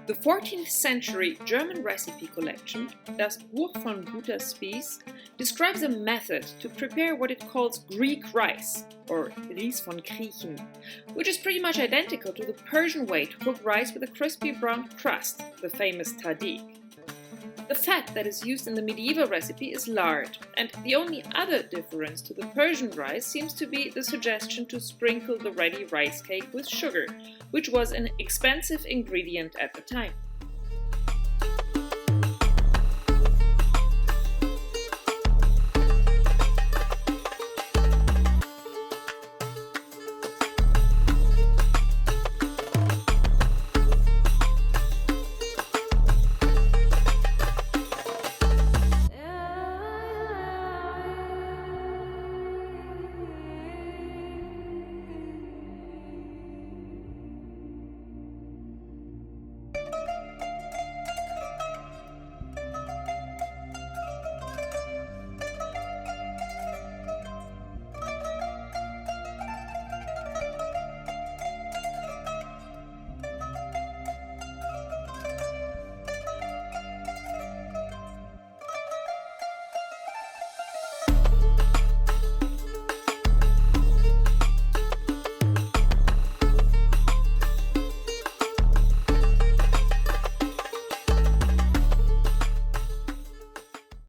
The 14th century German recipe collection, Das Buch von guter Spis, describes a method to prepare what it calls Greek rice, or Ries von Kriechen, which is pretty much identical to the Persian way to cook rice with a crispy brown crust, the famous Tahdeeg. The fat that is used in the medieval recipe is lard, and the only other difference to the Persian rice seems to be the suggestion to sprinkle the ready rice cake with sugar, which was an expensive ingredient at the time.